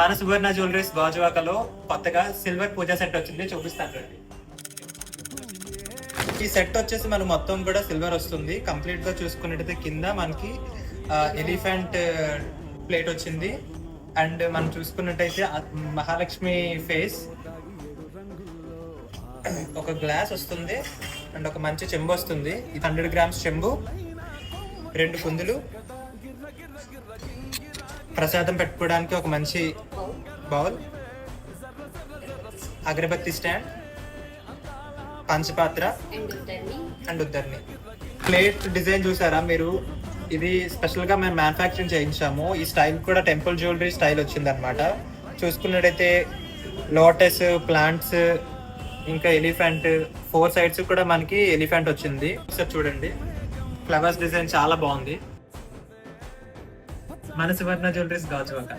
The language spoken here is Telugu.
మన సువర్ణ జ్యువెలరీస్ గాజువాకలో కొత్తగా సిల్వర్ పూజా సెట్ వచ్చింది, చూపిస్తాను రండి. ఈ సెట్ వచ్చేసి మనకు మొత్తం కూడా సిల్వర్ వస్తుంది. కంప్లీట్ గా చూసుకున్నట్టయితే కింద మనకి ఎలిఫెంట్ ప్లేట్ వచ్చింది. అండ్ మనం చూసుకున్నట్టయితే మహాలక్ష్మి ఫేస్, ఒక గ్లాస్ వస్తుంది అండ్ ఒక మంచి చెంబు వస్తుంది. ఇది 100 గ్రామ్స్ చెంబు, 2 కుందులు, ప్రసాదం పెట్టుకోవడానికి ఒక మంచి బౌల్, అగరబత్తి స్టాండ్, పంచపాత్ర అండ్ ఉద్దర్ని. ప్లేట్ డిజైన్ చూసారా మీరు? ఇది స్పెషల్ గా మేము మ్యానుఫ్యాక్చరింగ్ చేయించాము. ఈ స్టైల్ కూడా టెంపుల్ జ్యువెలరీ స్టైల్ వచ్చింది అనమాట. చూసుకున్నట్టయితే లోటస్, ప్లాంట్స్, ఇంకా ఎలిఫెంట్, 4 సైడ్స్ కూడా మనకి ఎలిఫెంట్ వచ్చింది. ఒకసారి చూడండి, ఫ్లవర్స్ డిజైన్ చాలా బాగుంది. మన సువర్ణ జ్యువెలరీస్ గాజువాక.